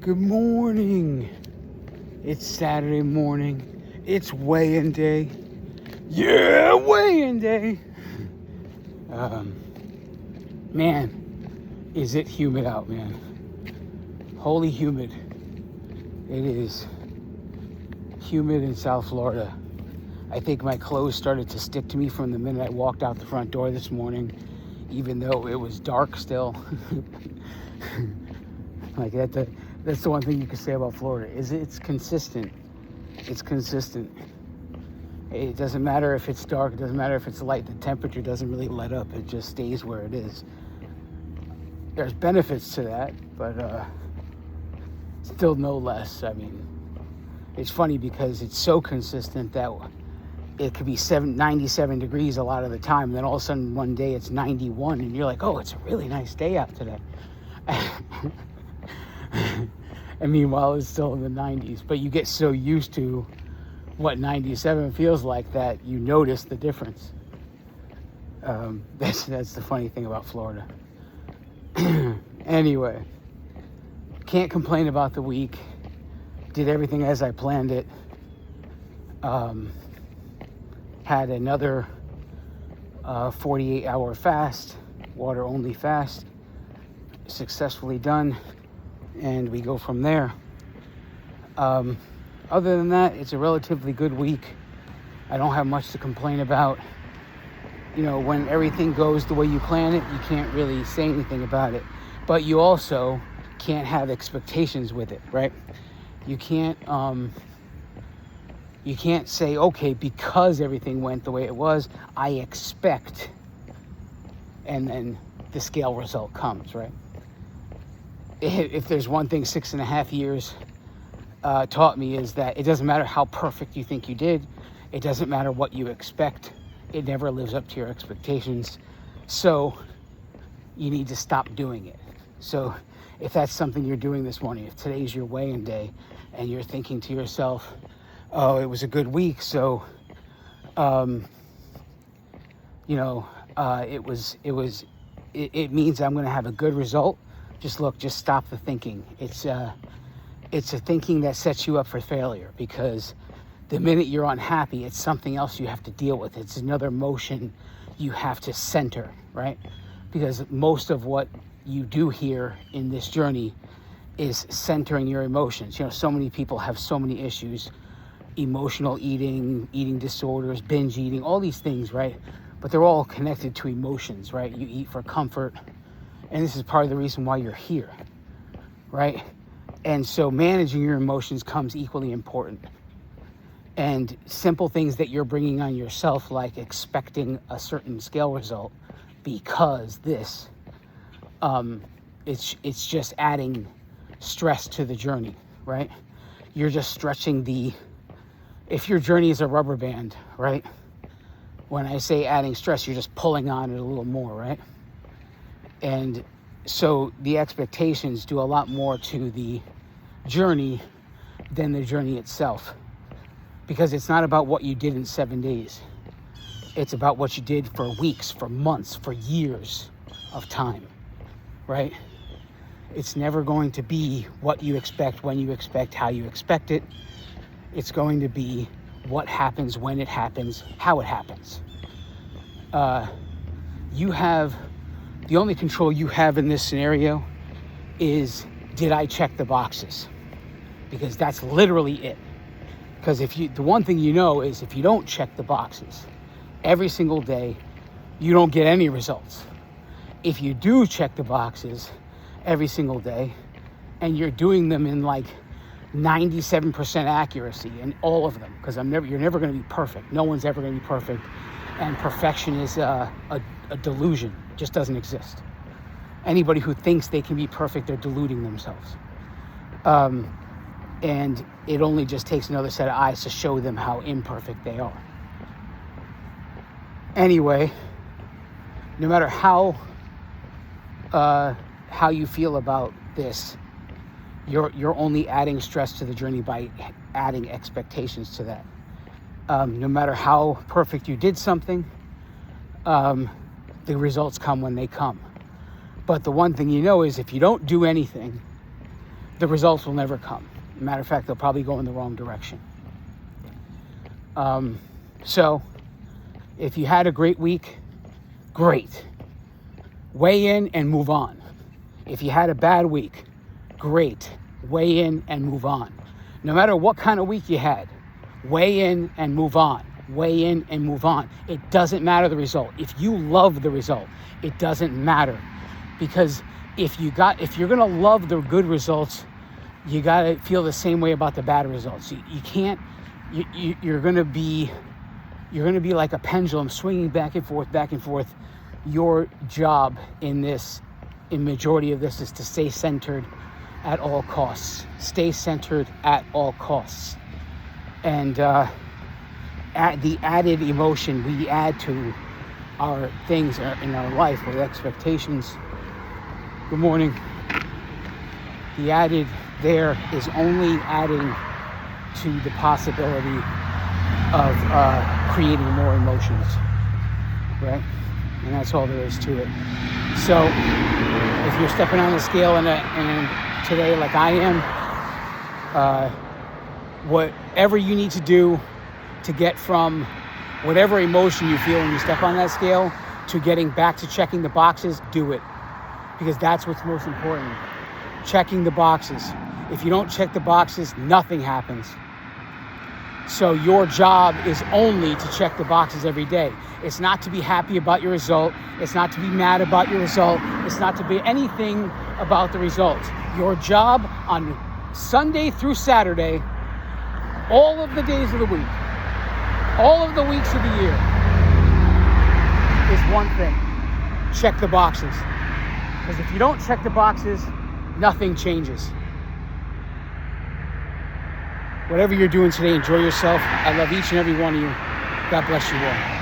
Good morning. It's Saturday morning. It's weigh-in day. Yeah, weigh-in day. Man, is it humid out, man. Holy humid. It is humid in South Florida. I think my clothes started to stick to me from the minute I walked out the front door this morning, even though it was dark still. Like that's the one thing you can say about Florida, is it's consistent. It's consistent. It doesn't matter if it's dark, it doesn't matter if it's light, the temperature doesn't really let up, it just stays where it is. There's benefits to that, but still no less. I mean, it's funny because it's so consistent that it could be 97 degrees a lot of the time, and then all of a sudden one day it's 91, and you're like, oh, it's a really nice day out today. And meanwhile, it's still in the 90s. But you get so used to what 97 feels like that you notice the difference. That's the funny thing about Florida. Anyway, can't complain about the week. Did everything as I planned it. Had another 48-hour fast, water-only fast, successfully done. And we go from there. Other than that, it's a relatively good week. I don't have much to complain about. You know, when everything goes the way you plan it, you can't really say anything about it. But you also can't have expectations with it, right? You can't say, okay, because everything went the way it was, I expect, and then the scale result comes, right? If there's one thing 6.5 years taught me, is that it doesn't matter how perfect you think you did. It doesn't matter what you expect. It never lives up to your expectations. So you need to stop doing it. So if that's something you're doing this morning, if today's your weigh-in day and you're thinking to yourself, oh, it was a good week, so it means I'm going to have a good result. Just stop the thinking. It's a thinking that sets you up for failure, because the minute you're unhappy, it's something else you have to deal with. It's another emotion you have to center, right? Because most of what you do here in this journey is centering your emotions. You know, so many people have so many issues: emotional eating, eating disorders, binge eating, all these things, right? But they're all connected to emotions, right? You eat for comfort. And this is part of the reason why you're here, right? And so managing your emotions comes equally important. And simple things that you're bringing on yourself, like expecting a certain scale result because this, it's just adding stress to the journey, right? You're just stretching if your journey is a rubber band, right? When I say adding stress, you're just pulling on it a little more, right? And so the expectations do a lot more to the journey than the journey itself, because it's not about what you did in 7 days. It's about what you did for weeks, for months, for years of time, right? It's never going to be what you expect, when you expect, how you expect it. It's going to be what happens, when it happens, how it happens. The only control you have in this scenario is, did I check the boxes? Because that's literally it. Because the one thing you know is, if you don't check the boxes every single day, you don't get any results. If you do check the boxes every single day, and you're doing them in like 97% accuracy in all of them, because you're never going to be perfect. No one's ever going to be perfect. And perfection is a delusion. It just doesn't exist. Anybody who thinks they can be perfect, they're deluding themselves. And it only just takes another set of eyes to show them how imperfect they are. Anyway, no matter how you feel about this, you're only adding stress to the journey by adding expectations to that. No matter how perfect you did something, the results come when they come. But the one thing you know is, if you don't do anything, the results will never come. Matter of fact, they'll probably go in the wrong direction. So if you had a great week, great. Weigh in and move on. If you had a bad week, great. Weigh in and move on. No matter what kind of week you had, weigh in and move on. Weigh in and move on. It doesn't matter the result. If you love the result, it doesn't matter. Because if you're going to love the good results, you got to feel the same way about the bad results. You can't, you're going to be like a pendulum swinging back and forth, back and forth. Your job in majority of this is to stay centered at all costs. Stay centered at all costs. And the added emotion we add to our things in our life with expectations. Good morning. The added there is only adding to the possibility of creating more emotions, right? And that's all there is to it. So if you're stepping on the scale and today like I am, whatever you need to do to get from whatever emotion you feel when you step on that scale to getting back to checking the boxes, do it. Because that's what's most important. Checking the boxes. If you don't check the boxes, nothing happens. So your job is only to check the boxes every day. It's not to be happy about your result. It's not to be mad about your result. It's not to be anything about the result. Your job on Sunday through Saturday, all of the days of the week, all of the weeks of the year, is one thing. Check the boxes. Because if you don't check the boxes, nothing changes. Whatever you're doing today, enjoy yourself. I love each and every one of you. God bless you all.